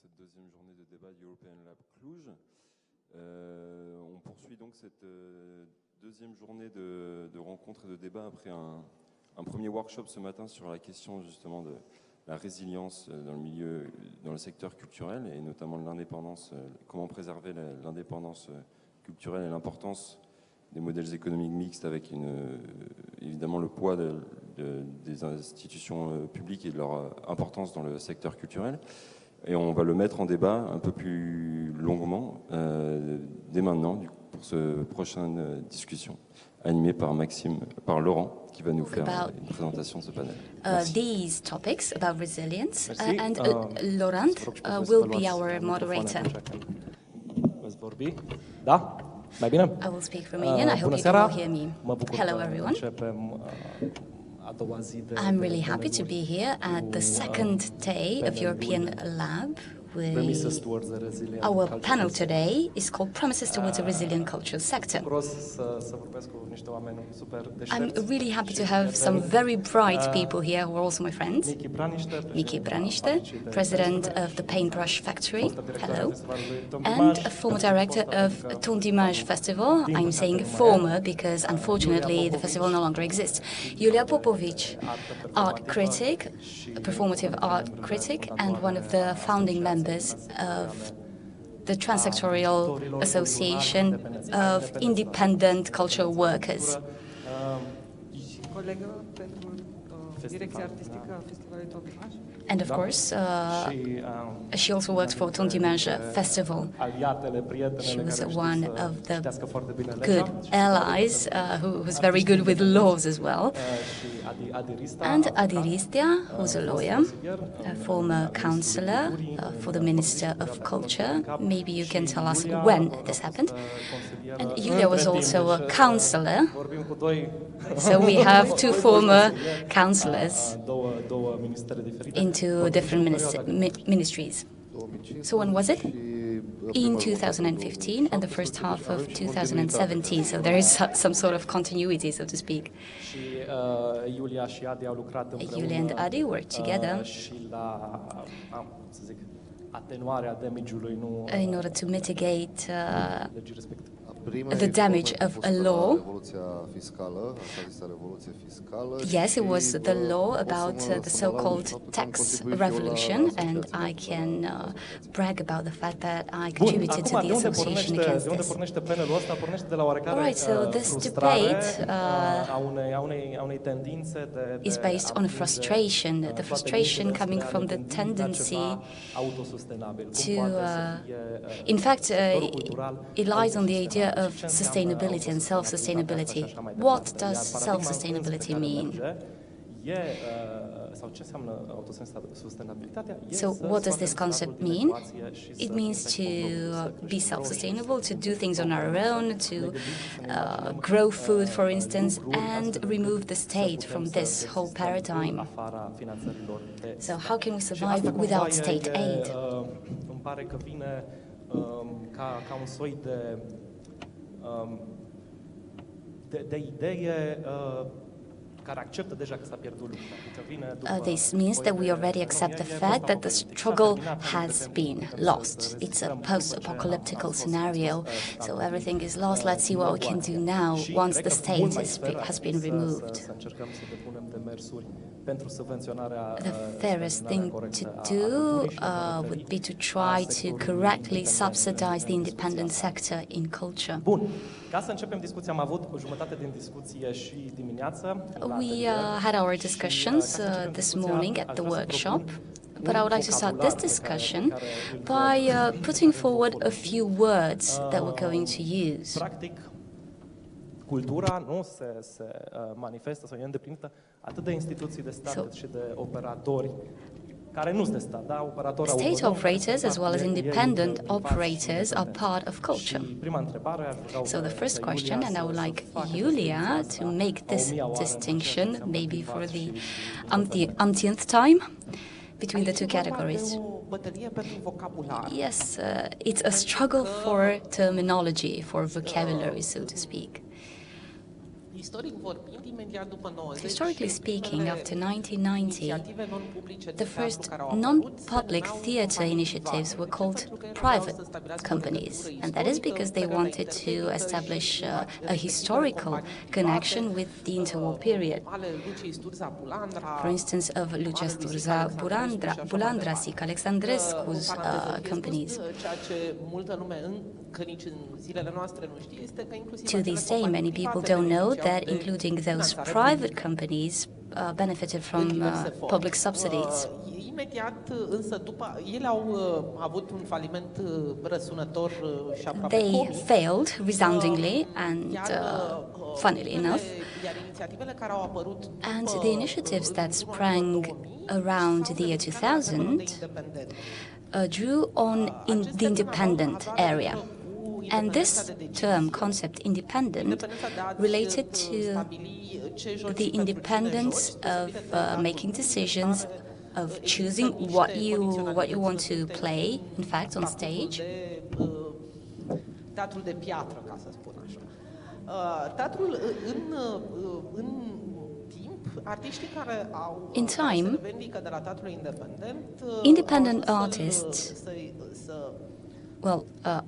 cette deuxième journée de débat du European Lab Cluj. On poursuit donc cette deuxième journée de rencontres et de débats après un premier workshop ce matin sur la question justement de la résilience dans le secteur culturel et notamment de l'indépendance, comment préserver l'indépendance culturelle et l'importance des modèles économiques mixtes avec évidemment le poids des institutions publiques et de leur importance dans le secteur culturel. Et on va le mettre en débat un peu plus longuement dès maintenant pour cette prochaine discussion animée par MAXIM, par Lorand, qui va nous faire une présentation de ce panel. These topics about resilience and Lorand will be our moderator. I will speak Romanian. I hope you can all hear me. Hello, everyone. I'm really happy to be here at the second day of European Lab. Our panel today is called Promises Towards a Resilient Cultural Sector. I'm really happy to have some very bright people here who are also my friends. Miki, BRANISTE, president of the Paintbrush Factory, hello, and a former director of Tournimage Festival. I'm saying former because unfortunately the festival no longer exists. Iulia POPOVICI, art critic, a performative art critic, and one of the founding members of the Transsectorial Association of Independent Cultural Workers. And of course, she also works for Tournimage Festival. She was one of the good allies who's very good with laws as well. And RISTA, who's a lawyer, a former councillor for the Minister of Culture. Maybe you can tell us when this happened. And Iulia was also a councillor. So we have two former councillors in two different ministries. So when was it? In 2015 and the first half of 2017. So there is some sort of continuity, so to speak. Iulia and Adi worked together in order to mitigate the damage of a law. Yes, it was the law about the so-called tax revolution, and I can brag about the fact that I contributed to the association against this. All right, so this debate is based on a frustration, the frustration coming from the tendency to, in fact, it lies on the idea of sustainability and self-sustainability. What does self-sustainability mean? So what does this concept mean? It means to be self-sustainable, to do things on our own, to grow food, for instance, and remove the state from this whole paradigm. So how can we survive without state aid? This means that we already accept the fact that the struggle has been lost. It's a post-apocalyptic scenario, so everything is lost. Let's see what we can do now once the state has been removed. The fairest thing to do would be to try to correctly subsidize the independent sector in culture. We had our discussions this morning at the workshop, but I would like to start this discussion by putting forward a few words that we're going to use. Cultura nu se manifestă sau e îndeplinită atât de instituții de stat cât și de operatori care nu sunt de stat, da? Operatori state operators as well as independent operators are part of culture. So the first question, and I would like Iulia to make this distinction, maybe for the umpteenth time, between the two categories. Yes, it's a struggle for terminology, for vocabulary, so to speak. Historically speaking, after 1990, the first non-public theatre initiatives were called private companies, and that is because they wanted to establish a historical connection with the interwar period. For instance, of Lucia Sturza Bulandrasic, Alexandrescu's companies. To this day, many people don't know that including those private companies benefited from public subsidies. They failed resoundingly and funnily enough, and the initiatives that sprang around the year 2000 drew on in the independent area. And this term, concept independent, related to the independence of making decisions, of choosing what you want to play, in fact, on stage. In time, independent artists,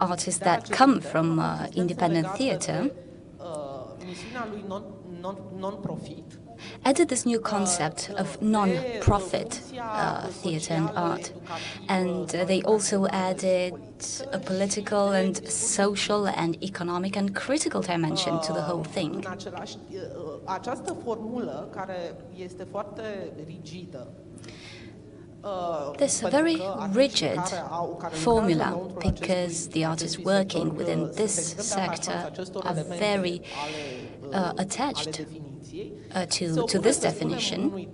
artists that come from independent theatre, added this new concept of non-profit theatre and art. And they also added a political and social and economic and critical dimension to the whole thing. This very rigid formula, because the artists working within this sector are very attached to this definition.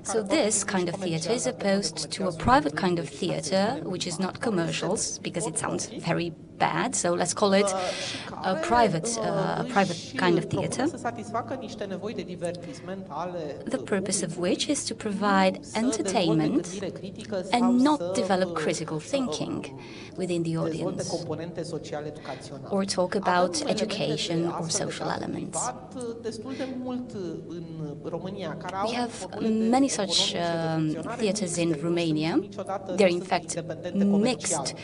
So this kind of theatre is opposed to a private kind of theatre, which is not commercials, because it sounds very bad, so let's call it a private kind of theatre, the purpose of which is to provide entertainment and not develop critical thinking within the audience, or talk about education or social elements. We have many such theatres in Romania. They're in fact mixed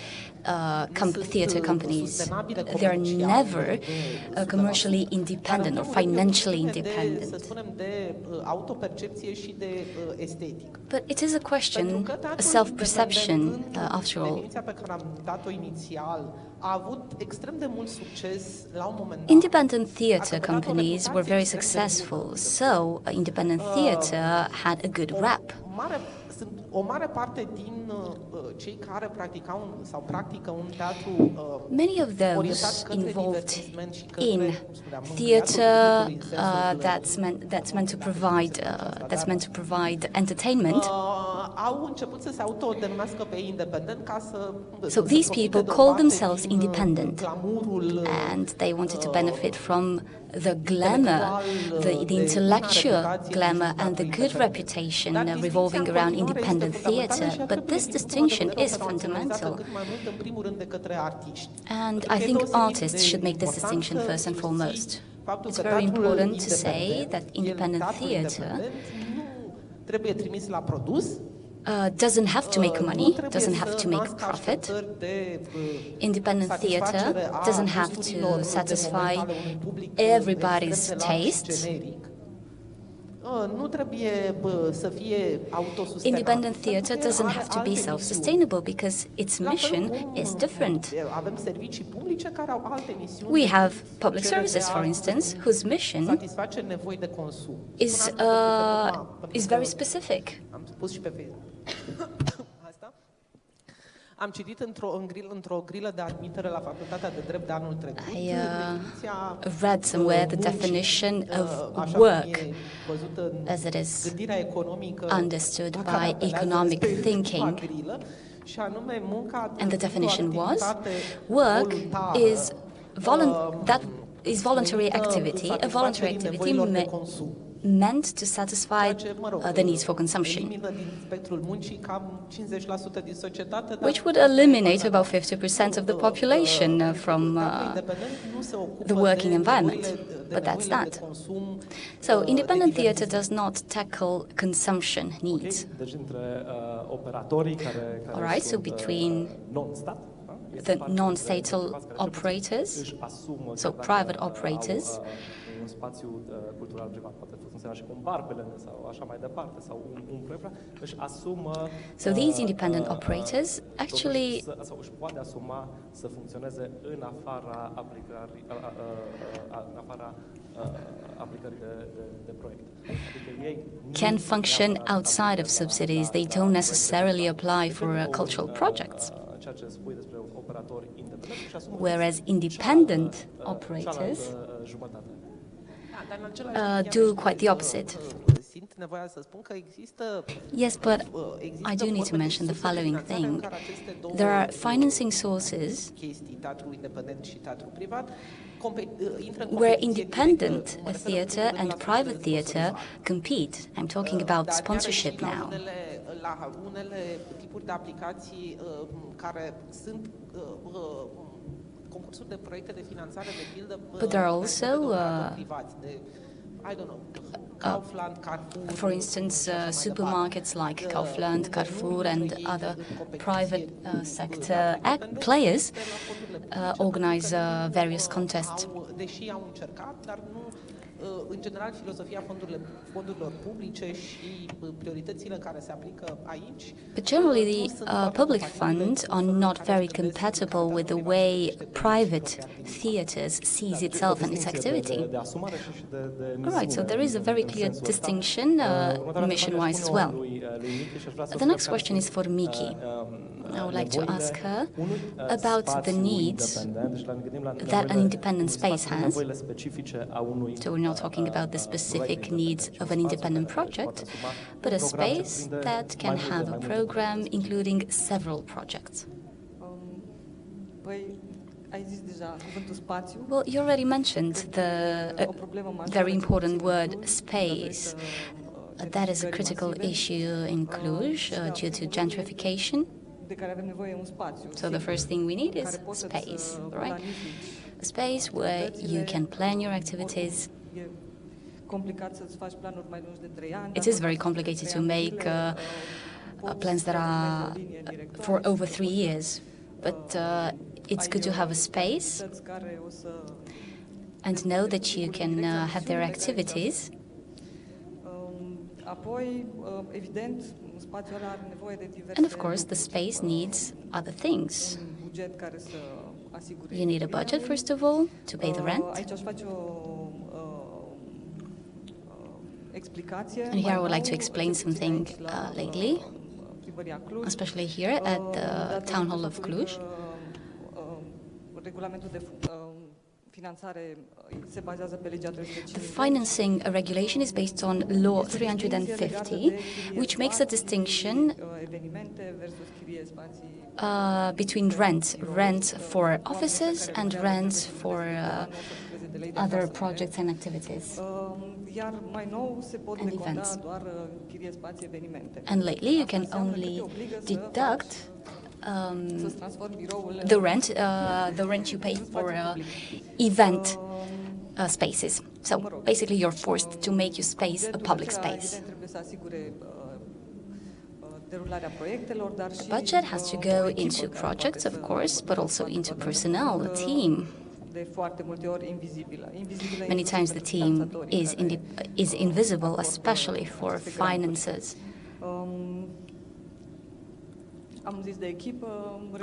theatre companies. They are never commercially independent or financially independent. But it is a question, a self-perception, after all. Independent theatre companies were very successful, so independent theatre had a good rap. Many of those involved in theatre that's meant to provide entertainment. So these people call themselves independent, and they wanted to benefit from the glamour, the intellectual glamour and the good reputation revolving around independent theatre. But this distinction is fundamental. And I think artists should make this distinction first and foremost. It's very important to say that independent theatre doesn't have to make money, doesn't have to make profit. Independent theatre doesn't have to satisfy everybody's tastes. Independent theatre doesn't have to be self-sustainable because its mission is different. We have public services, for instance, whose mission is very specific. Am citit într-o grilă de admitere la Facultatea de Drept de anul trecut. I read somewhere the definition of work as it is understood by economic thinking. And the definition was, work is voluntary activity. A voluntary activity meant to satisfy the needs for consumption, which would eliminate about 50% of the population from the working environment. But that's that. So independent theatre does not tackle consumption needs. All right, so between the non-statal operators, so private operators, so these independent operators actually can function outside of subsidies. They don't necessarily apply for cultural projects. Whereas independent operators do quite the opposite. Yes, but I do need to mention the following thing. There are financing sources where independent theatre and private theatre compete. I'm talking about sponsorship now. But there are also, for instance, supermarkets like Kaufland, Carrefour, and other private sector players organize various contests. În general, filosofia fondurilor publice și prioritățile care se aplică aici. But generally, the public funds are not very compatible with the way private theatres sees itself and its activity. All right, so there is a very clear distinction, mission-wise as well. The next question is for Miki. I would like to ask her about the needs that an independent space has. So we're not talking about the specific needs of an independent project, but a space that can have a program including several projects. Well, you already mentioned the very important word space. That is a critical issue in Cluj due to gentrification. So the first thing we need is space, right? A space where you can plan your activities. It is very complicated to make plans that are for over 3 years, but it's good to have a space and know that you can have their activities. And of course, the space needs other things. You need a budget, first of all, to pay the rent. And here I would like to explain something lately, especially here at the Town Hall of Cluj. The financing regulation is based on Law 350, which makes a distinction between rent for offices and rent for other projects and activities and events. And lately you can only deduct the rent you pay for event spaces. So basically you're forced to make your space a public space. The budget has to go into projects, of course, but also into personnel, the team. Many times the team is invisible, especially for finances.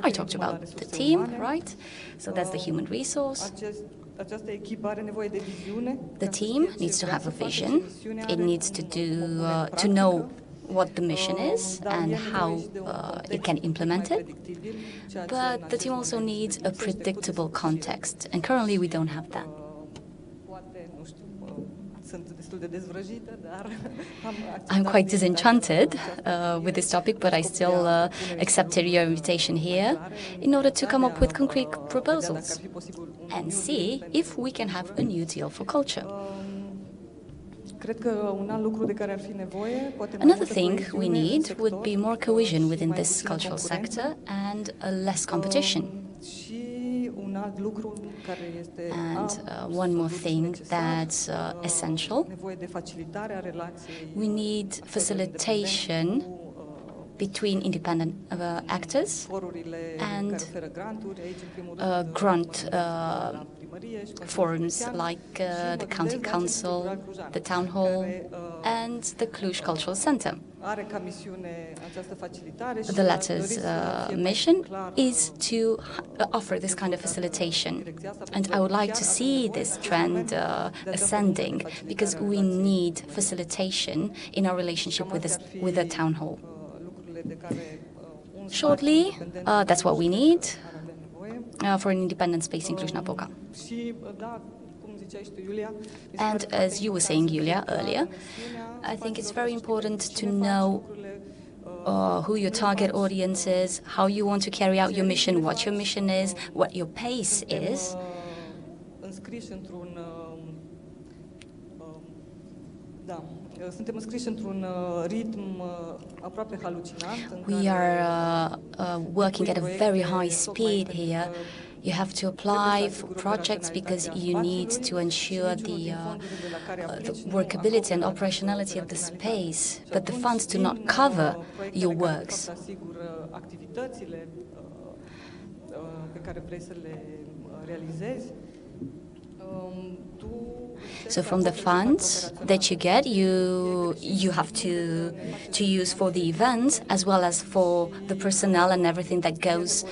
I talked about the team, right? So that's the human resource. The team needs to have a vision. It needs to know what the mission is and how it can implement it. But the team also needs a predictable context, and currently we don't have that. I'm quite disenchanted with this topic, but I still accepted your invitation here in order to come up with concrete proposals and see if we can have a new deal for culture. Another thing we need would be more cohesion within this cultural sector and less competition. And one more thing that's essential, we need facilitation between independent actors and grant forums like the county council, the town hall, and the Cluj Cultural Center. The latter's mission is to offer this kind of facilitation. And I would like to see this trend ascending, because we need facilitation in our relationship with the town hall. Shortly, that's what we need for an independent space in Cluj-Napoca. And as you were saying, Iulia, earlier, I think it's very important to know who your target audience is, how you want to carry out your mission, what your mission is, what your pace is. We are working at a very high speed here. You have to apply for projects because you need to ensure the workability and operationality of the space, but the funds do not cover your works. So from the funds that you get, you have to use for the events as well as for the personnel and everything that goes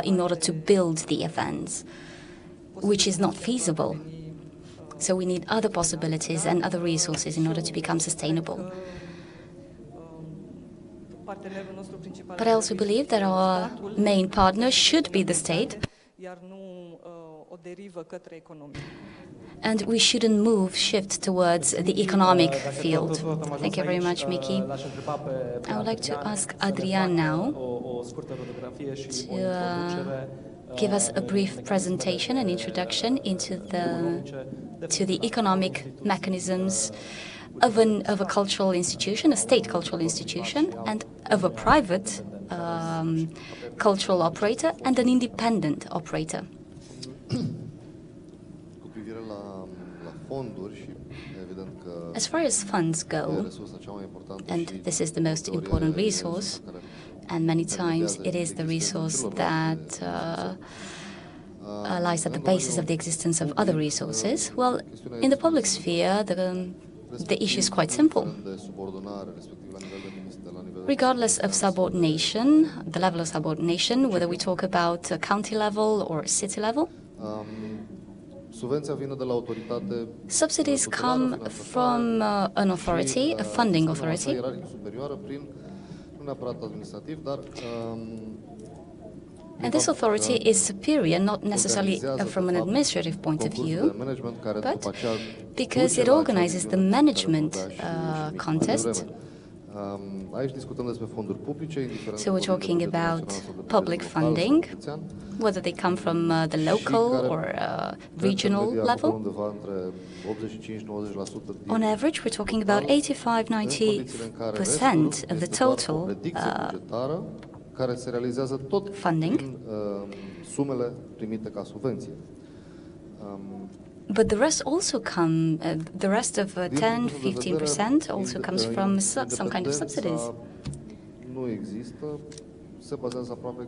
in order to build the events, which is not feasible. So we need other possibilities and other resources in order to become sustainable. But I also believe that our main partner should be the state, and we shouldn't shift towards the economic field. Thank you very much, Miki. I would like to ask Adrian now to give us a brief presentation and introduction into the economic mechanisms of a cultural institution, a state cultural institution, and of a private cultural operator and an independent operator. As far as funds go, and this is the most important resource, and many times it is the resource that lies at the basis of the existence of other resources, well, in the public sphere, the issue is quite simple. Regardless of subordination, the level of subordination, whether we talk about county level or city level, subsidies come from an authority, a funding authority. And this authority is superior, not necessarily from an administrative point of view, but because it organizes the management contest. So we're talking about public funding, whether they come from the local or regional level. On average, we're talking about 85–90% of the total funding. But the rest also the rest of 10–15% also comes from some kind of subsidies.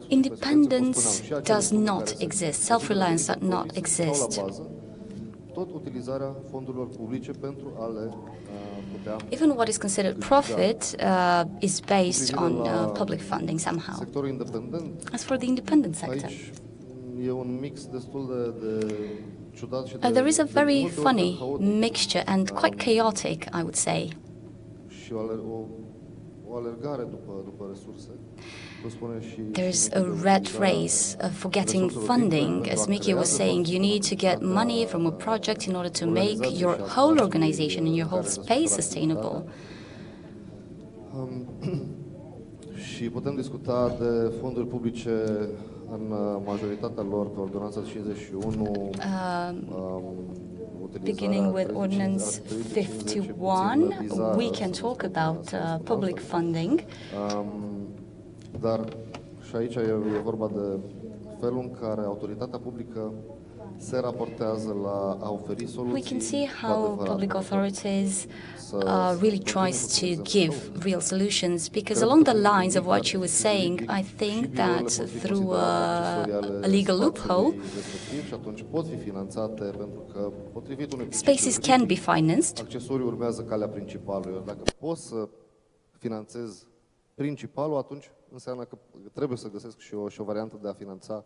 Independence does not exist. Self-reliance does not exist. Even what is considered profit is based on public funding somehow. As for the independent sector, there is a very funny mixture and quite chaotic, I would say. There's a rat race for getting funding. As Miki was saying, you need to get money from a project in order to make your whole organization and your whole space sustainable. Și putem discuta de fonduri publice în majoritatea lor pe ordonanța 51, beginning with Ordinance 51, we can talk about public funding. Dar și aici e vorba de felul în care autoritatea publică se raportează la a oferi soluții. We can see how public authorities really tries to give real solutions, because along the lines of what you were saying, I think that through a legal loophole, spaces can be financed. Accesoriul urmează calea principală. Dacă poți să finanțezi principalul, atunci înseamnă că trebuie să găsesc și o variantă de a finanța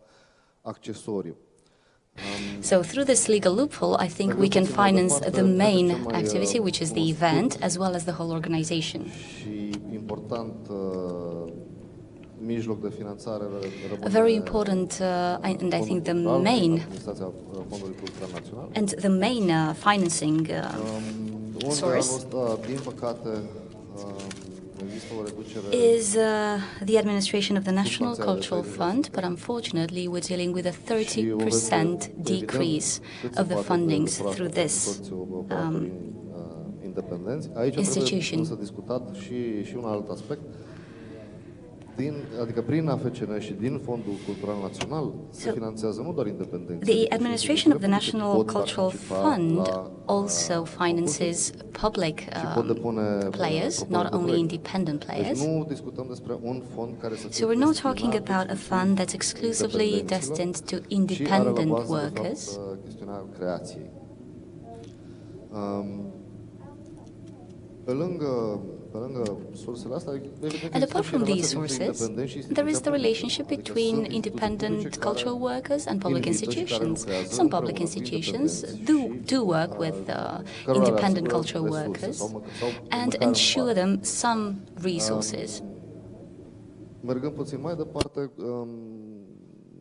accesoriu. So through this legal loophole, I think we can finance the main activity, which is the event, as well as the whole organization. A very important, and I think the main financing source is the administration of the National Cultural Fund, but unfortunately we're dealing with a 30% decrease of the fundings through this institution. Adică prin AFCN și din Fondul Cultural Național se finanțează nu doar independenți. The administration of the National Cultural Fund also finances public players, not only independent players. Nu discutăm despre un fond care să fie. So we're not talking about a fund that's exclusively destined to independent workers. Chestiunea creației. Pe lângă And apart from these sources, there is the relationship between independent cultural workers and public institutions. Some public institutions do work with independent cultural workers and ensure them some resources. Mergând puțin mai departe,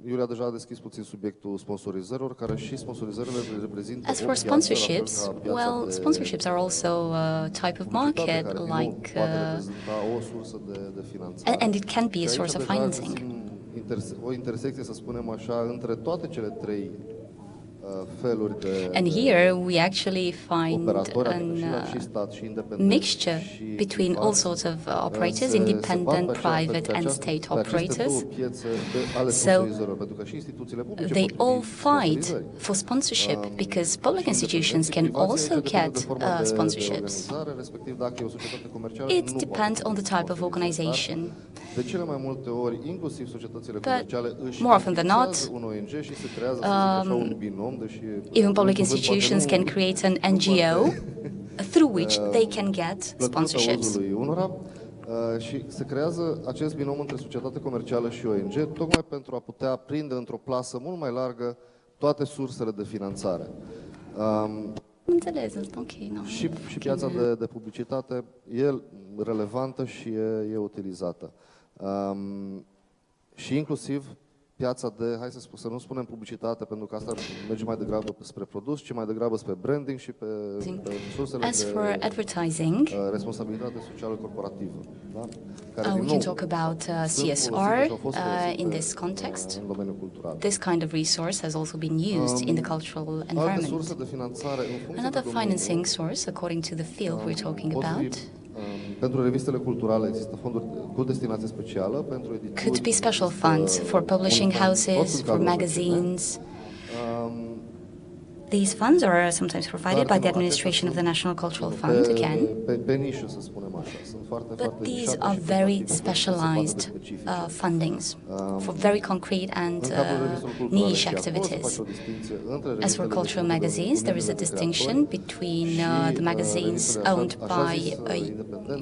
Iulia deja a deschis puțin subiectul sponsorizărilor, care și sponsorizările reprezintă. As for sponsorships, well, sponsorships are also a type of market, like, and it can be a source of financing. O intersecție, să spunem așa, între toate cele trei feluri de. And here we actually find a mixture between all sorts of operators, independent, private and state operators. So they all fight for sponsorship because public institutions can also get sponsorships. It depends on the type of organization. But more often than not, even public institutions can create an NGO through which they can get sponsorships. Și se creează acest binom între societate comercială și ONG, tocmai pentru a putea prinde într-o plasă mult mai largă toate sursele de finanțare. Și piața de publicitate e relevantă și e utilizată. Și inclusiv piața de, să nu spunem publicitate, pentru că asta merge mai degrabă spre produs, ci mai degrabă spre branding și pe sursele de responsabilitate socială corporativă. Da? We can talk about CSR in this context. This kind of resource has also been used in the cultural environment. Another financing source, according to the field we're talking about, pentru revistele culturale există fonduri cu destinație specială pentru edituri. Could be special funds for publishing houses, for magazines. These funds are sometimes provided by the administration of the National Cultural Fund again. But these are very specialized fundings for very concrete and niche activities. As for cultural magazines, there is a distinction between the magazines owned by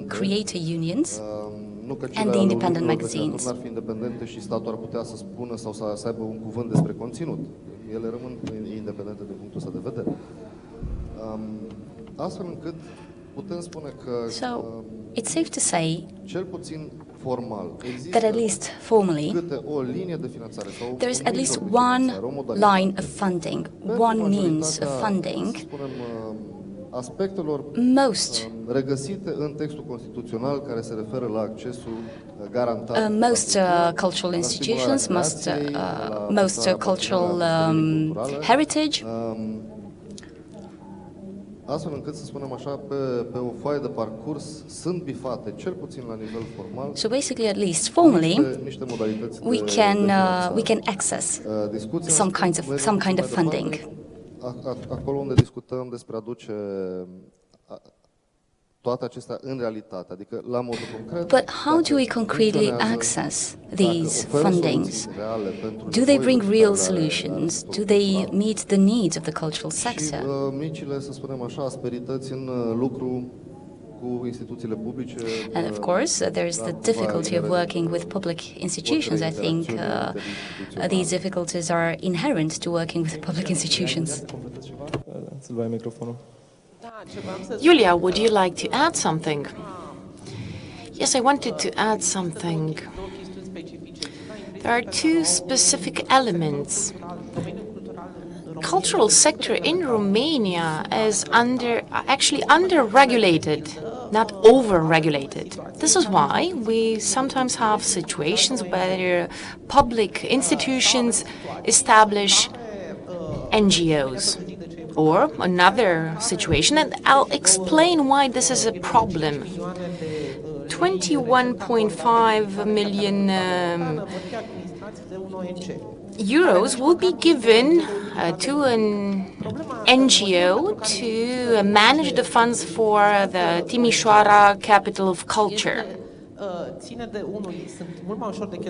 creator unions and the independent magazines. N-ar fi independente și statul ar putea să spună sau să aibă un cuvânt despre conținut. Ele rămân independente din punctul ăsta de vedere. Astfel încât putem spune că it's safe to say cel puțin formal that at least formally o linie de finanțare sau there is at least one line of funding, one means of funding. Aspectelor regăsite în textul constituțional care se referă la accesul garantat. Most cultural institutions, most cultural heritage astfel încât, să spunem așa, pe o foaie de parcurs sunt bifate, cel puțin la nivel formal. So basically, at least formally, niște modalități we can access some kind of funding. Acolo unde discutăm despre a duce toate acestea în realitate, adică la modul concret. But how do we concretely access these fundings? Do they bring real solutions? Do they meet the needs of the cultural sector? Și micile, să spunem așa, asperități în lucru cu instituțiile publice. And of course, there's the difficulty of working with public institutions. I think these difficulties are inherent to working with public institutions. Iulia, would you like to add something? Yes, I wanted to add something. There are two specific elements. Cultural sector in Romania is actually under-regulated, not over-regulated. This is why we sometimes have situations where public institutions establish NGOs. Or another situation, and I'll explain why this is a problem. 21.5 million euros will be given to an NGO to manage the funds for the Timișoara Capital of Culture.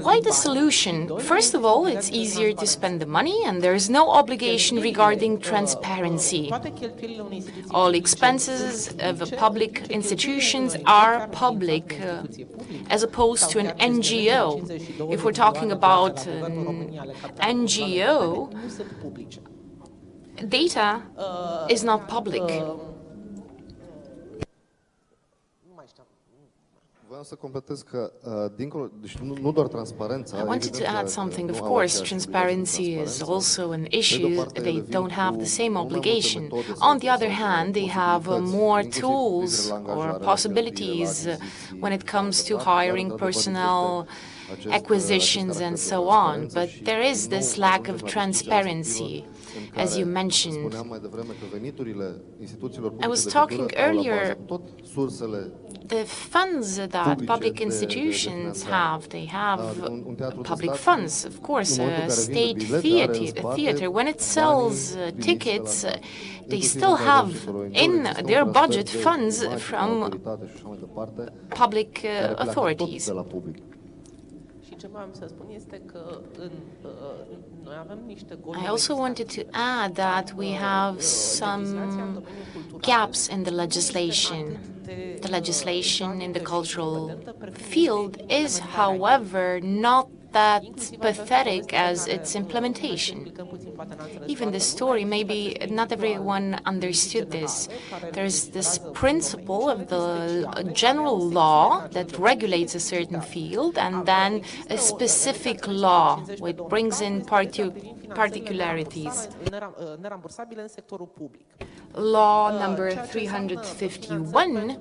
Why the solution? First of all, it's easier to spend the money and there is no obligation regarding transparency. All expenses of the public institutions are public, as opposed to an NGO. If we're talking about an NGO, data is not public. I wanted to add something. Of course, transparency is also an issue. They don't have the same obligation. On the other hand, they have more tools or possibilities when it comes to hiring personnel, acquisitions, and so on. But there is this lack of transparency, as you mentioned. I was talking earlier, the funds that public institutions have, they have public funds, of course, a state theater. When it sells tickets, they still have in their budget funds from public authorities. I also wanted to add that we have some gaps in the legislation. The legislation in the cultural field is, however, not that pathetic as its implementation. Even the story, maybe not everyone understood this. There's this principle of the general law that regulates a certain field, and then a specific law which brings in particularities. Law number 351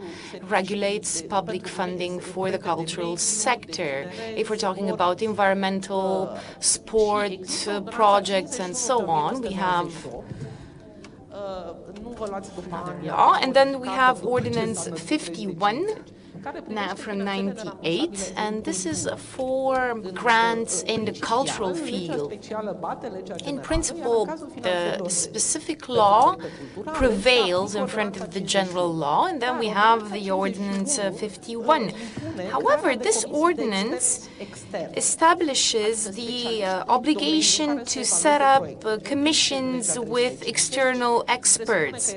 regulates public funding for the cultural sector. If we're talking about environmental, sport projects, and so on, we have law, and then we have Ordinance 51 now from 98, and this is for grants in the cultural field. In principle, the specific law prevails in front of the general law, and then we have the Ordinance 51. However, this ordinance establishes the obligation to set up commissions with external experts.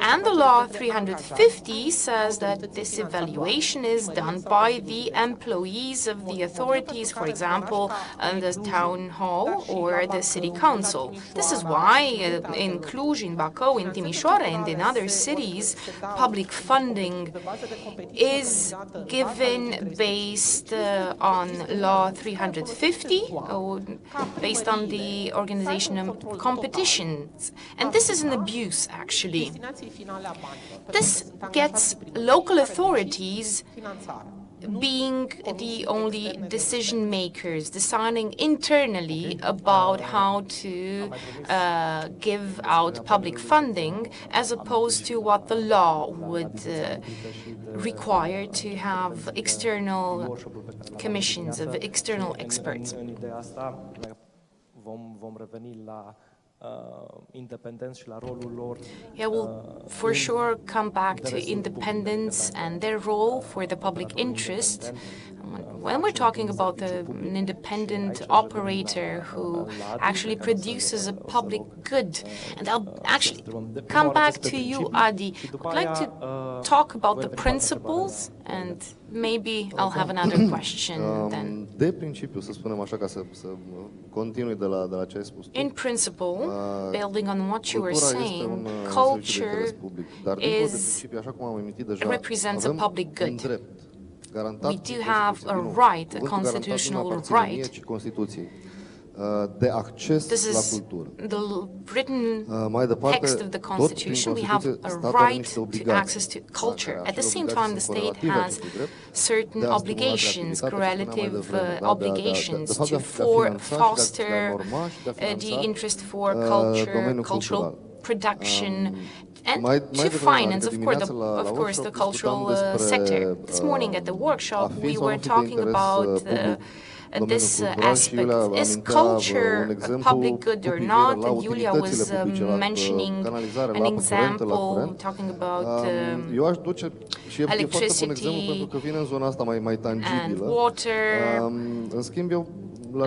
And the law 350 says that this evaluation is done by the employees of the authorities, for example, the town hall or the city council. This is why in Cluj, in Bacău, in Timișoara, and in other cities, public funding is given based on Law 350, based on the organization of competitions. And this is an abuse, actually. This gets local authorities being the only decision makers, deciding internally about how to give out public funding, as opposed to what the law would require to have external commissions of external experts. Yeah, we'll for sure come back to independence and their role for the public interest. When we're talking about an independent operator who actually produces a public good, and I'll actually come back to you, Adi. I'd like to talk about the principles, and maybe I'll have another question then. De principiu, să spunem așa, ca să continui de la ce ai spus tu. In principle, building on what you were saying, culture represents a public good. We do have a right, a constitutional right. This is the written text of the Constitution. We have a right to access to culture. At the same time, the state has certain obligations, relative obligations to foster the interest for culture, cultural production, and to finance, of course, the cultural sector. This morning at the workshop, we were talking about this aspect. Is culture a public good or not? And Iulia was mentioning an example, talking about electricity and water,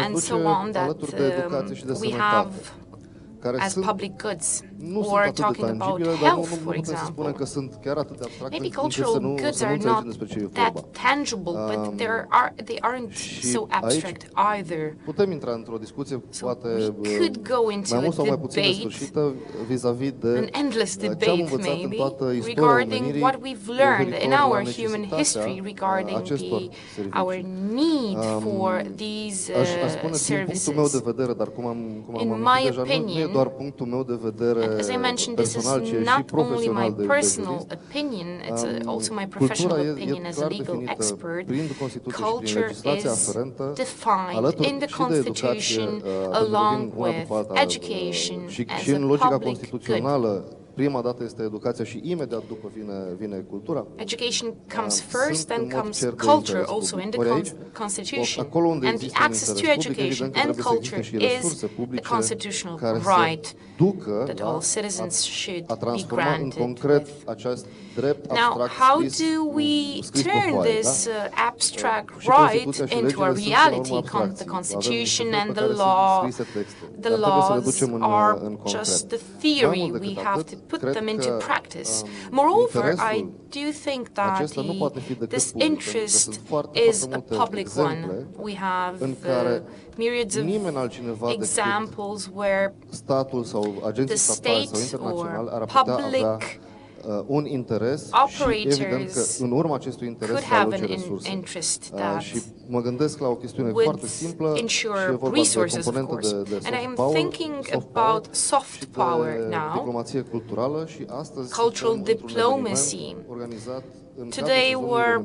and so on, that we have as public goods, or talking about health, for example. Maybe cultural goods are not that tangible, but they aren't so abstract either. So we could go into a debate, an endless debate maybe, regarding what we've learned in our human history regarding our need for these services. In my opinion, as I mentioned, this is not only my personal opinion, it's also my professional opinion as a legal expert. Culture is defined in the Constitution along with education as a public good. Prima dată este educația și imediat după vine cultura. Education comes first, then comes culture, also in the Constitution. And the access to education and culture is a constitutional right that all citizens should be granted with. Now, how do we turn this abstract right into a reality? The Constitution and the laws are just the theory. We have to put them into practice. Moreover, I do think that this interest is a public one. We have myriads of examples where the state or public operators could have an interest that would ensure resources, of course. And I'm thinking about soft power now, cultural diplomacy. Today we're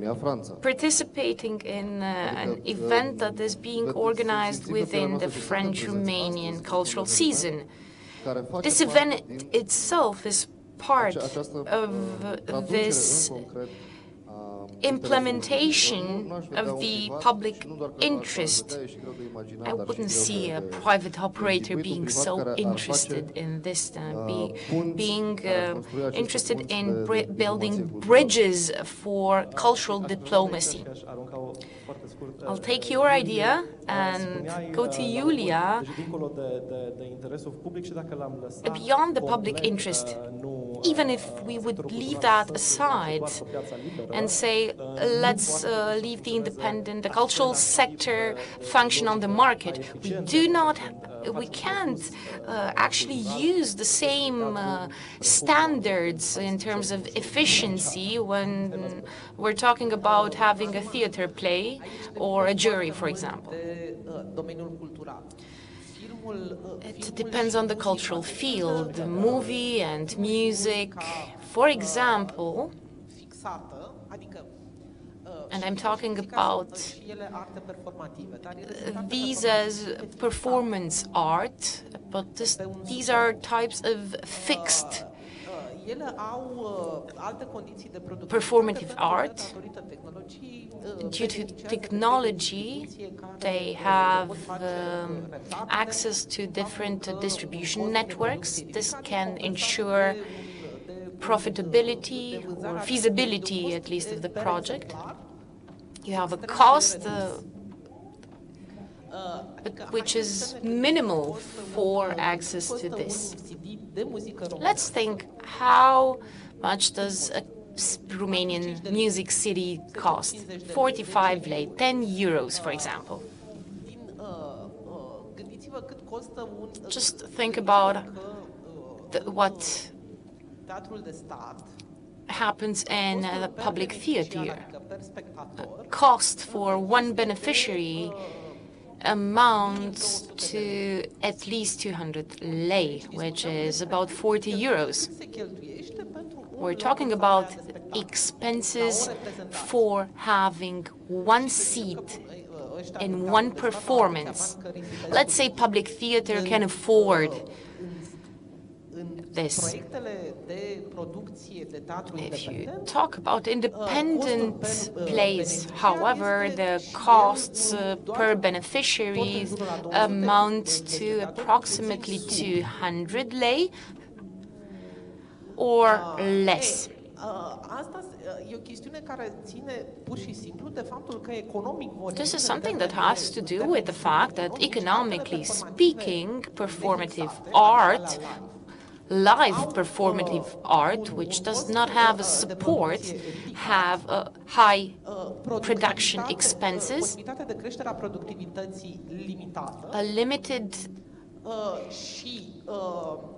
participating in an event that is being organized within the French-Romanian cultural season. This event itself is part of this implementation of the public interest. I wouldn't see a private operator being so interested in this, being interested in building bridges for cultural diplomacy. I'll take your idea and go to Iulia. Beyond the public interest, even if we would leave that aside and say, let's leave the cultural sector function on the market, we can't actually use the same standards in terms of efficiency when we're talking about having a theater play or a jury, for example. It depends on the cultural field, the movie and music. For example, And I'm talking about these as performance art, but these are types of fixed performative art. Due to technology, they have access to different distribution networks. This can ensure profitability or feasibility, at least, of the project. You have a cost which is minimal for access to this. Let's think, how much does a Romanian music CD cost? 45 lei, 10 euros, for example. Just think about what happens in the public theater. Cost for one beneficiary amounts to at least 200 lei, which is about 40 euros. We're talking about expenses for having one seat in one performance. Let's say public theater can afford this. If you talk about independent plays, however, the costs per beneficiary amount to approximately 200 lei or less. This is something that has to do with the fact that, economically speaking, performative art, live performative art, which does not have a support, have high production expenses, a limited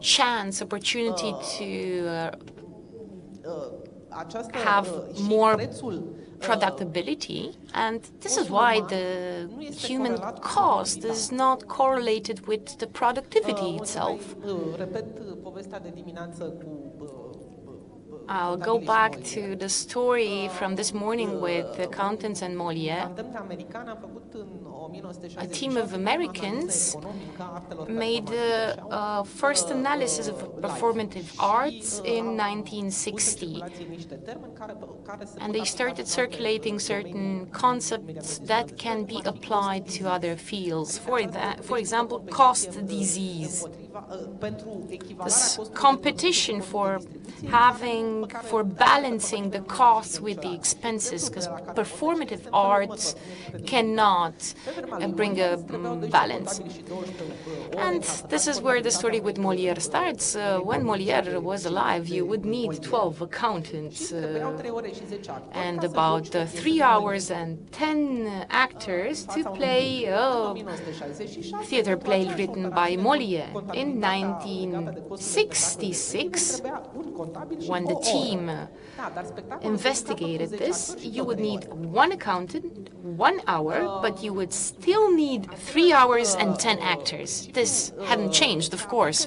chance, opportunity to have more productability, and this is why the human cost is not correlated with the productivity itself. I'll go back to the story from this morning with accountants and Molière. A team of Americans made the first analysis of performative arts in 1960. And they started circulating certain concepts that can be applied to other fields. For example, cost disease. This competition for balancing the costs with the expenses, because performative arts cannot bring a balance. And this is where the story with Molière starts. When Molière was alive, you would need 12 accountants and about 3 hours and 10 actors to play a theater play written by Molière. In 1966, when the team investigated this, you would need one accountant, 1 hour, but you would still need 3 hours and 10 actors. This hadn't changed, of course.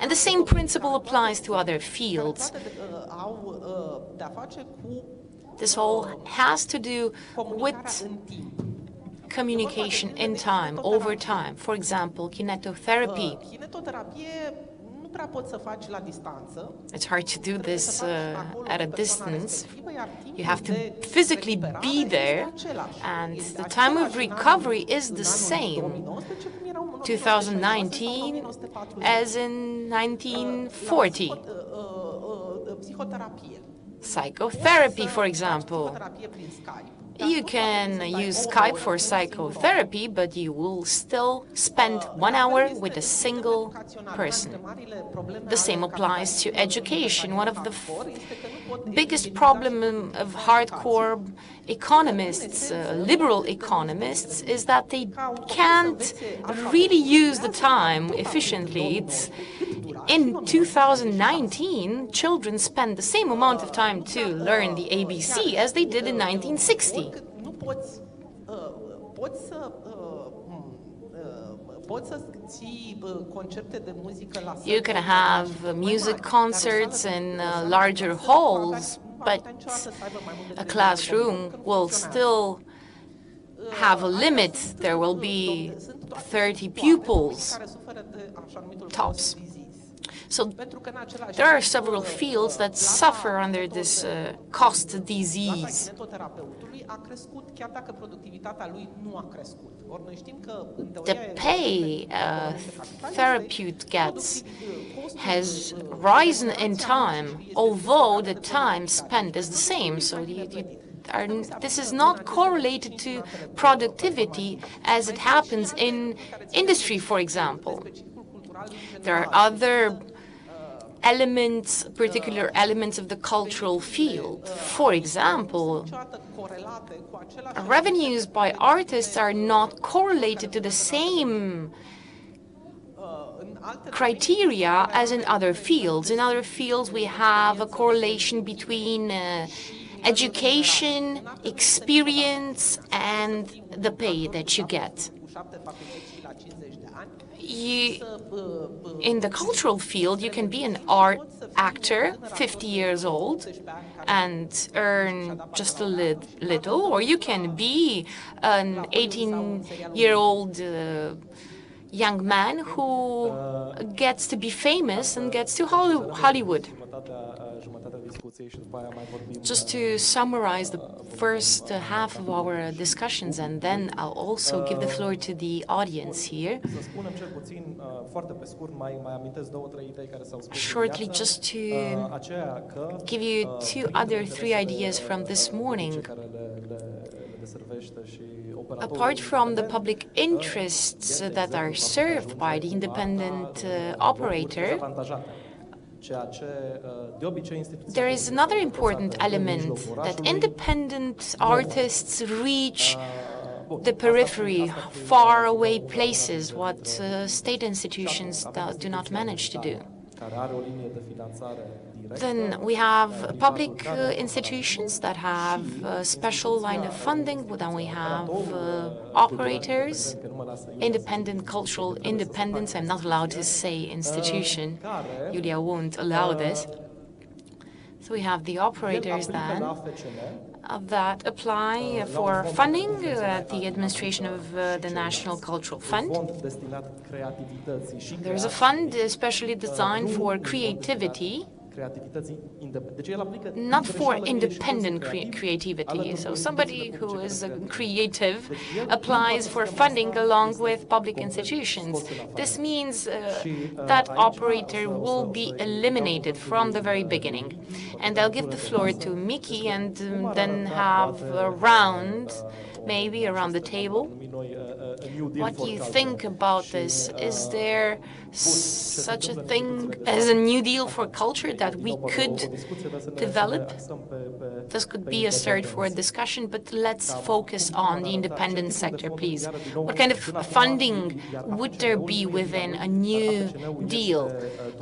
And the same principle applies to other fields. This all has to do with communication in time, over time. For example, kinetotherapy. It's hard to do this at a distance. You have to physically be there, and the time of recovery is the same 2019 as in 1940. Psychotherapy, for example. You can use Skype for psychotherapy, but you will still spend 1 hour with a single person. The same applies to education. One of the biggest problems of hardcore economists, liberal economists, is that they can't really use the time efficiently. In 2019, children spend the same amount of time to learn the ABC as they did in 1960. You can have music concerts in larger halls, but a classroom will still have a limit. There will be 30 pupils, tops. So there are several fields that suffer under this cost disease. The pay a therapist gets has risen in time, although the time spent is the same. So this is not correlated to productivity as it happens in industry, for example. There are other elements, particular elements of the cultural field. For example, revenues by artists are not correlated to the same criteria as in other fields. In other fields, we have a correlation between education, experience, and the pay that you get. In the cultural field, you can be an art actor, 50 years old, and earn just a little, or you can be an 18-year-old young man who gets to be famous and gets to Hollywood. Just to summarize the first half of our discussions, and then I'll also give the floor to the audience here. Shortly, just to give you three ideas from this morning. Apart from the public interests that are served by the independent operator, there is another important element, that independent artists reach the periphery, faraway places, what state institutions do not manage to do. Then we have public institutions that have a special line of funding. Then we have operators, independent cultural independence. I'm not allowed to say institution. Iulia won't allow this. So we have the operators then that apply for funding at the administration of the National Cultural Fund. There's a fund especially designed for creativity, not for independent creativity. So somebody who is creative applies for funding along with public institutions. This means that operator will be eliminated from the very beginning. And I'll give the floor to Miki and then have a round, maybe around the table. What do you think about this? Is there such a thing as a new deal for culture that we could develop? This could be a start for a discussion, but let's focus on the independent sector, please. What kind of funding would there be within a new deal?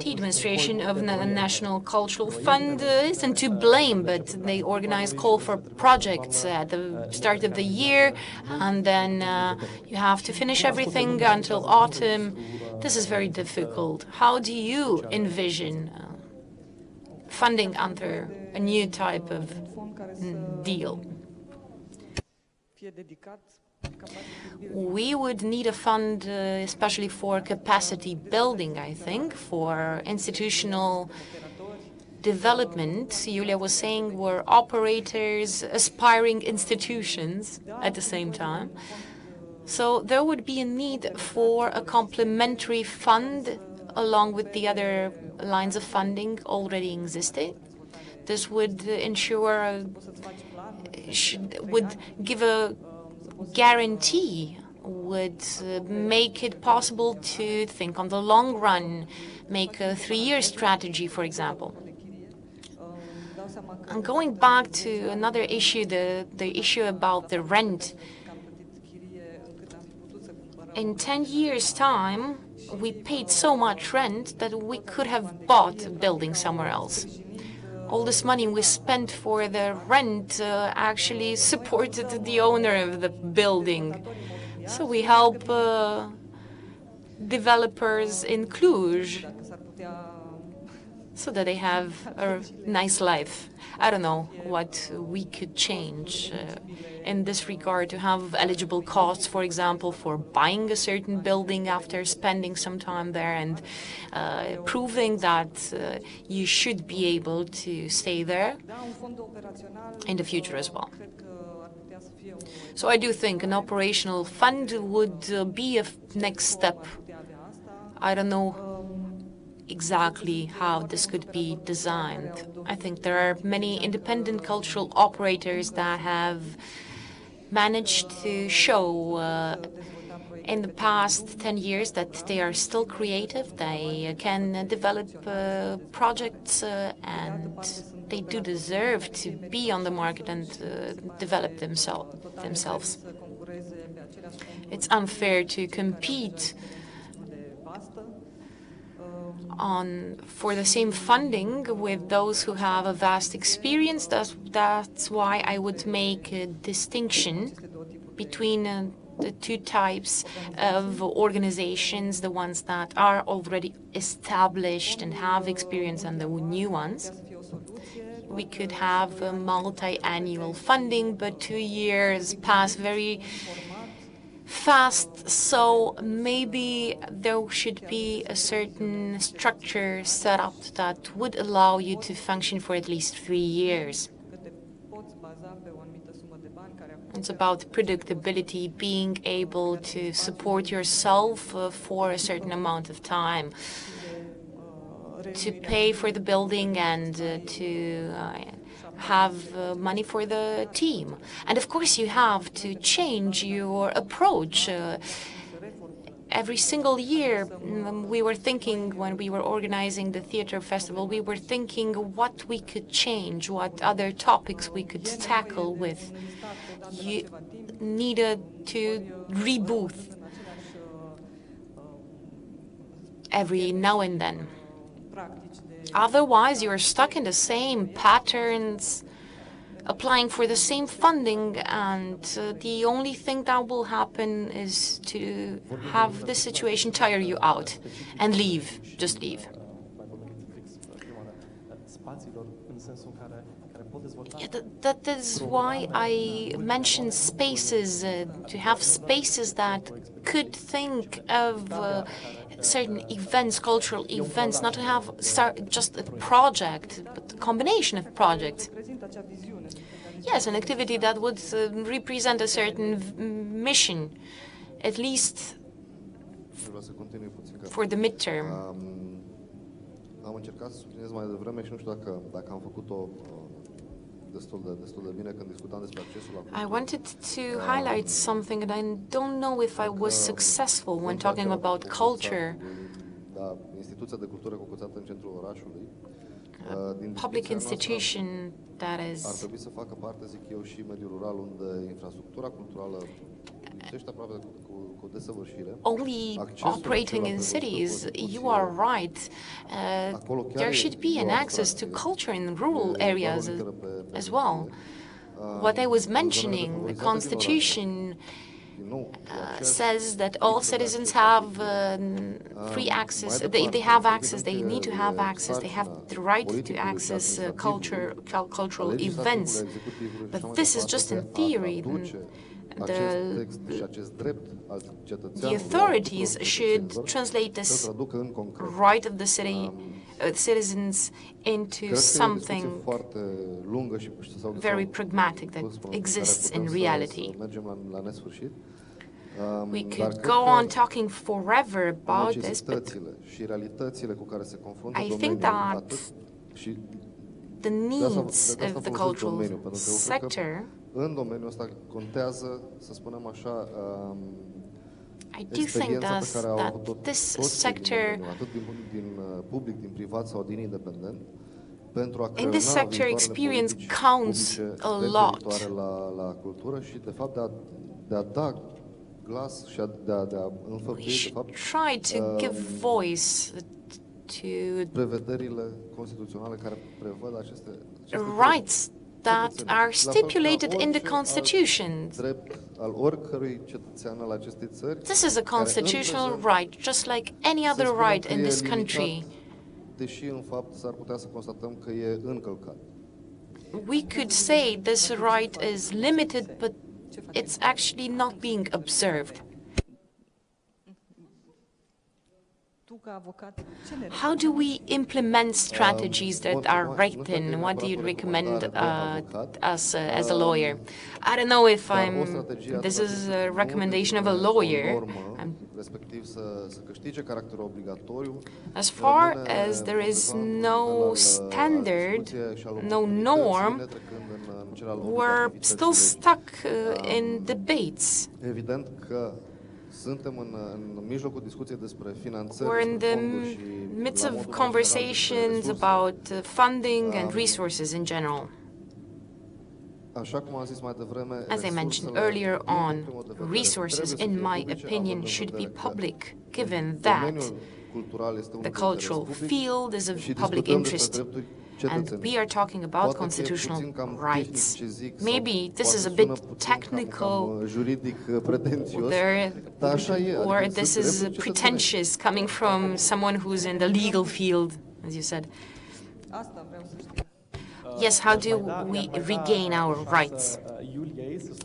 The administration of the National Cultural Fund isn't to blame, but they organize call for projects at the start of the year, and then you have to finish everything until autumn. This is very difficult. How do you envision funding under a new type of deal? We would need a fund especially for capacity building, I think, for institutional development. Iulia was saying we're operators, aspiring institutions at the same time. So there would be a need for a complementary fund along with the other lines of funding already existing. This would ensure, would give a guarantee, would make it possible to think on the long run, make a 3-year strategy, for example. And going back to another issue, the issue about the rent. In 10 years' time, we paid so much rent that we could have bought a building somewhere else. All this money we spent for the rent actually supported the owner of the building. So we help developers in Cluj so that they have a nice life. I don't know what we could change in this regard, to have eligible costs, for example, for buying a certain building after spending some time there, and proving that you should be able to stay there in the future as well. So I do think an operational fund would be a next step. I don't know exactly how this could be designed. I think there are many independent cultural operators that have managed to show in the past 10 years that they are still creative, they can develop projects, and they do deserve to be on the market and develop themselves. It's unfair to compete for the same funding with those who have a vast experience. That's why I would make a distinction between the two types of organizations, the ones that are already established and have experience, and the new ones. We could have a multi-annual funding, but 2 years pass very fast, so maybe there should be a certain structure set up that would allow you to function for at least 3 years. It's about predictability, being able to support yourself for a certain amount of time, to pay for the building and to have money for the team. And of course you have to change your approach. Every single year we were thinking, when we were organizing the theater festival, we were thinking what we could change, what other topics we could tackle with. You needed to reboot every now and then. Otherwise, you're stuck in the same patterns, applying for the same funding, and the only thing that will happen is to have this situation tire you out and leave, just leave. Yeah, that is why I mentioned spaces, to have spaces that could think of certain events, cultural events, not to have just a project, but a combination of projects. Yes, an activity that would represent a certain mission, at least for the midterm. Am încercat să subliniez mai devreme și nu știu dacă am făcut-o destul de bine când discutam despre accesul la. I wanted to highlight something, and I don't know if I was successful when talking about culture. Da, instituția de cultură cocoțată în centrul orașului. Public institution that is ar trebui să facă parte, zic eu, și mediul rural, unde infrastructura culturală lipsește aproape cu desăvârșire. Only operating in cities, you are right. There should be an access to culture in rural areas as well. What I was mentioning, the Constitution says that all citizens have free access. They have access. They need to have access. They have the right to access cultural events. But this is just in theory. The authorities should translate this right of the citizens into something very pragmatic that exists in reality. We could go on talking forever about this, but I think that the needs of the cultural sector, I do think that this sector, in this sector, experience counts a lot. We should try to give voice to rights that are stipulated in the Constitution. This is a constitutional right, just like any other right in this country. deși în fapt s-ar putea să constatăm că e încălcat. We could say this right is limited, but it's actually not being observed. How do we implement strategies that are written? What do you recommend us as a lawyer? I don't know if this is a recommendation of a lawyer. As far as there is no standard, no norm, we're still stuck in debates. We're in the midst of conversations about funding and resources in general. As I mentioned earlier on, resources, in my opinion, should be public, given that the cultural field is of public interest. And we are talking about constitutional rights. Maybe this is a bit technical, or this is pretentious coming from someone who's in the legal field, as you said. Yes, how do we regain our rights?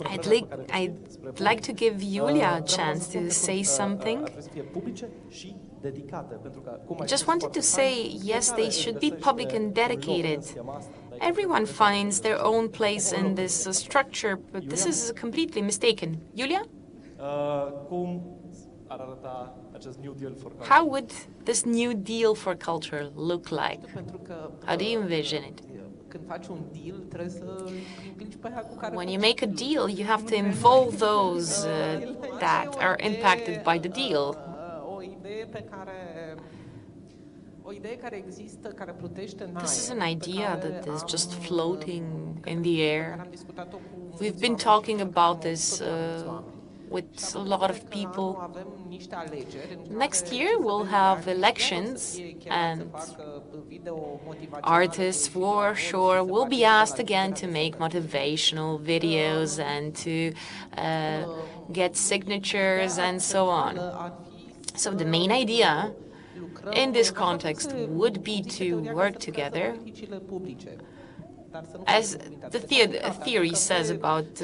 I'd like to give Iulia a chance to say something. I just wanted to say, yes, they should be public and dedicated. Everyone finds their own place in this structure, but this is completely mistaken. Iulia? How would this new deal for culture look like? How do you envision it? When you make a deal, you have to involve those that are impacted by the deal. This is an idea that is just floating in the air. We've been talking about this with a lot of people. Next year we'll have elections, and artists for sure will be asked again to make motivational videos and to get signatures and so on. So the main idea in this context would be to work together, as the theory says about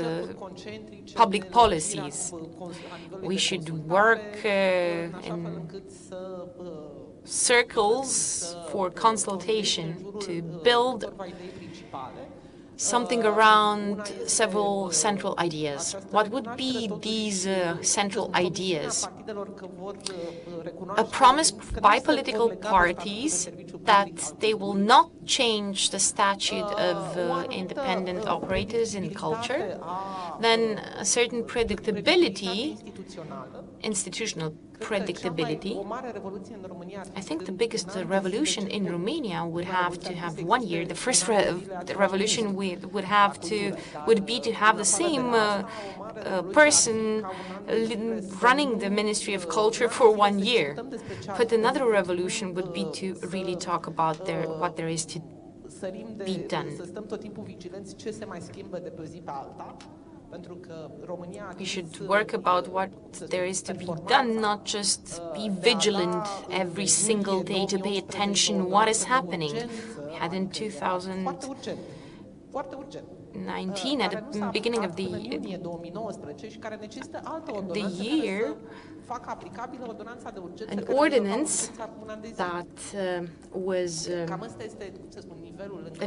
public policies. We should work in circles for consultation to build something around several central ideas. What would be these central ideas? A promise by political parties that they will not change the statute of independent operators in culture, then a certain predictability, institutional predictability. I think the biggest revolution in Romania would have to have 1 year. The first revolution would be to have the same person running the Ministry of Culture for 1 year. But another revolution would be to really talk about what there is to be done. We should work about what there is to be done, not just be vigilant every single day to pay attention what is happening. We had in 2019, at the beginning of the year, an ordinance that was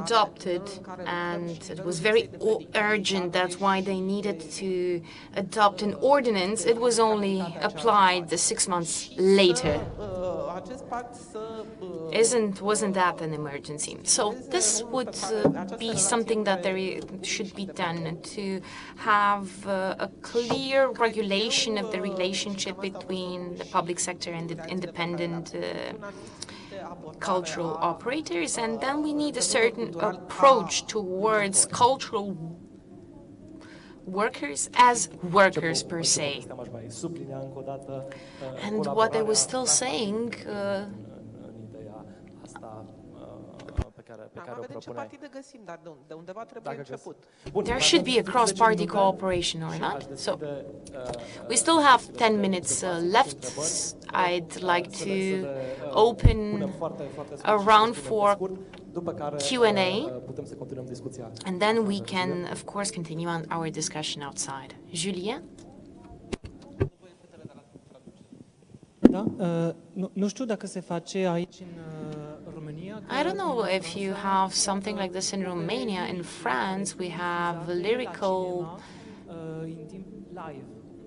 adopted, and it was very urgent. That's why they needed to adopt an ordinance. It was only applied 6 months later. Wasn't that an emergency? So this would be something that should be done, to have a clear regulation of the relationship between the public sector and the independent cultural operators, and then we need a certain approach towards cultural workers as workers per se. And what I was still saying pe care o propuneai. There should be a cross-party cooperation or not. So we still have 10 minutes left. I'd like to open a round for Q&A, and then we can, of course, continue on our discussion outside. Julien? Da, nu știu dacă se face aici în România. I don't know if you have something like this in Romania. In France, we have lyrical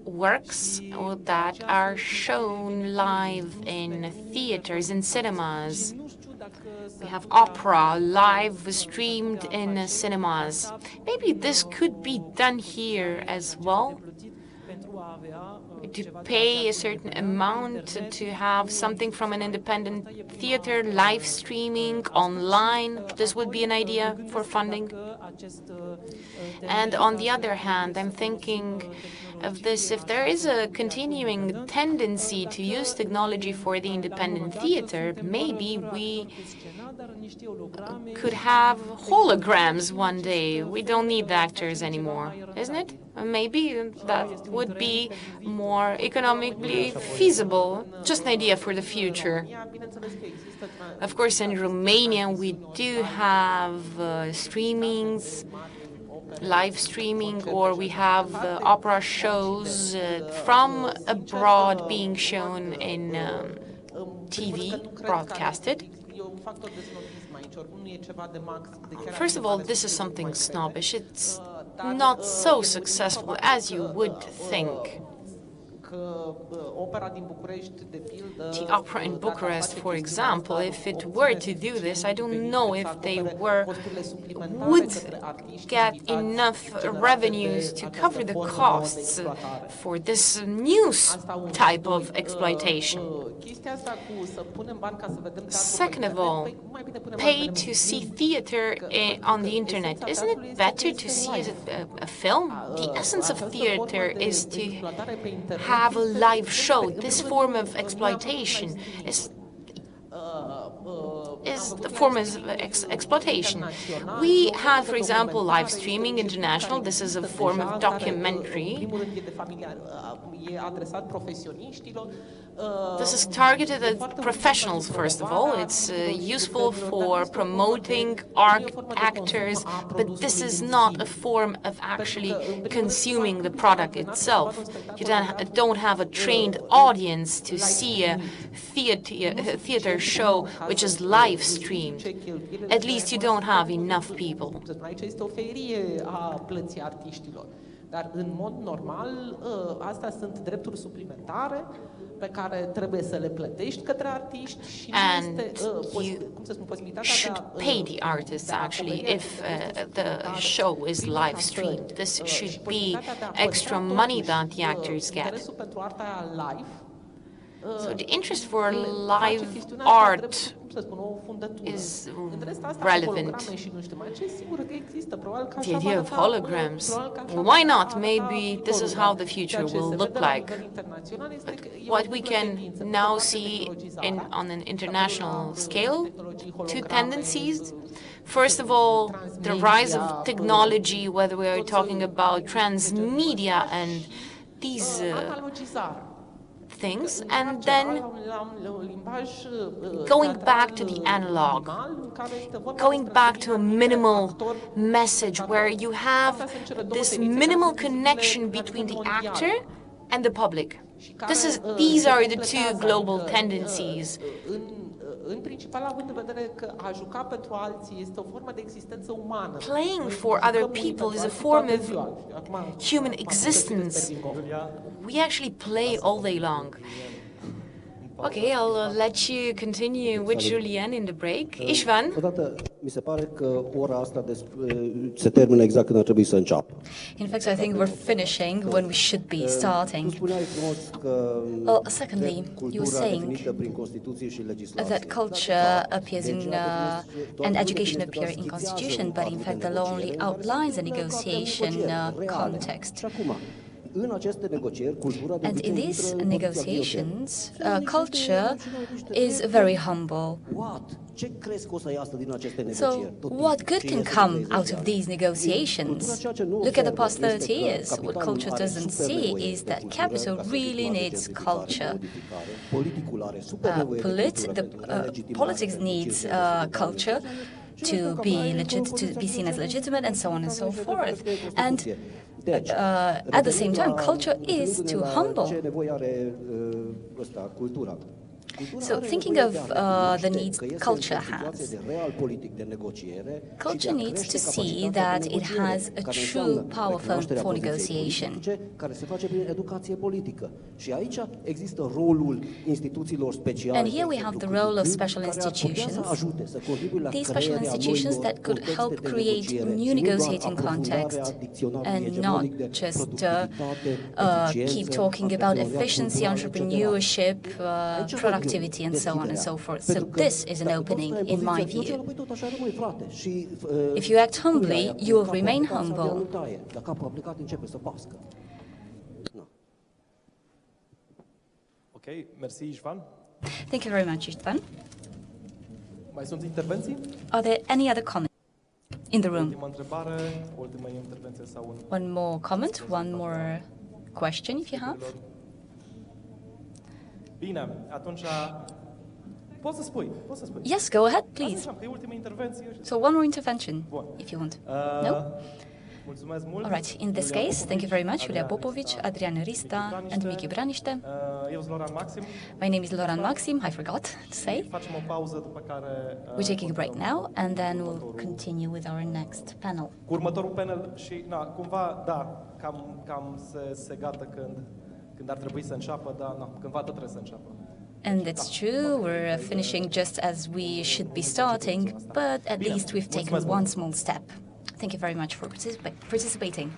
works that are shown live in theaters, in cinemas. We have opera live streamed in cinemas. Maybe this could be done here as well, to pay a certain amount to have something from an independent theater live streaming online. This would be an idea for funding. And on the other hand, I'm thinking of this, if there is a continuing tendency to use technology for the independent theater, maybe we could have holograms one day. We don't need the actors anymore, isn't it? Maybe that would be more economically feasible. Just an idea for the future. Of course, in Romania, we do have streamings, live streaming, or we have opera shows from abroad being shown in TV, broadcasted. First of all, this is something snobbish. It's not so successful as you would think. The opera in Bucharest, for example, if it were to do this, I don't know if they would get enough revenues to cover the costs for this new type of exploitation. Second of all, pay to see theater on the internet. Isn't it better to see a film? The essence of theater is to have a live show. This form of exploitation is the form of exploitation. We have, for example, live streaming international. This is a form of documentary. This is targeted at professionals, first of all. It's useful for promoting actors, but this is not a form of actually consuming the product itself. You don't have a trained audience to see a theater show which is live streamed. At least you don't have enough people. Dar în mod normal, astea sunt drepturi suplimentare pe care trebuie să le plătești către artiști și nu este, cum să spun, posibilitatea should pay the artists actually if the show is live streamed. This should be extra money that the actors get. So the interest for live art is relevant. The idea of holograms, why not? Maybe this is how the future will look like. But what we can now see on an international scale, two tendencies. First of all, the rise of technology, whether we are talking about transmedia and these things, and then going back to the analog, going back to a minimal message where you have this minimal connection between the actor and the public. These are the two global tendencies. Playing for other people is a form of human existence. We actually play all day long. Okay, I'll let you continue with Julien in the break. Istvan? Mi se pare că ora asta se termină exact când ar trebui să înceapă. In fact, I think we're finishing when we should be starting. Well, secondly, you were saying that culture appears in and education appear in constitution, but in fact the law only outlines the negotiation context. And in these negotiations, culture is very humble. So what good can come out of these negotiations? Look at the past 30 years. What culture doesn't see is that capital really needs culture. Politics needs culture to be seen as legitimate, and so on and so forth. And at the same time, culture is too humble. So thinking of the needs culture has, culture needs to see that it has a true power for negotiation. And here we have the role of special institutions. These special institutions that could help create new negotiating context and not just keep talking about efficiency, entrepreneurship, productivity, and so on and so forth. So this is an opening, in my view. If you act humbly, you will remain humble. Okay, merci, Istvan. Thank you very much, Istvan. Mai sunt intervenții? Are there any other comments in the room? Ultima întrebare, ultima intervenție sau un... One more comment, one more question, if you have. Bine, atunci poți să spui. Yes, go ahead, please. Așa, că e ultima intervenție. So one more intervention, if you want. No? Mulțumesc mult. All right, in this case, thank you very much, Iulia POPOVICI, Adrian RISTA, and Miki BRANISTE. Eu sunt Lorand MAXIM. My name is Lorand MAXIM, I forgot to say. Facem o pauză după care... We're taking a break now, and then we'll continue with our next panel. Cu următorul panel și, cumva, da, cam se gata când ar trebui să înceapă, dar cândva tot trebuie să înceapă. And it's true, we're finishing just as we should be starting, but at least we've taken one small step. Thank you very much for participating.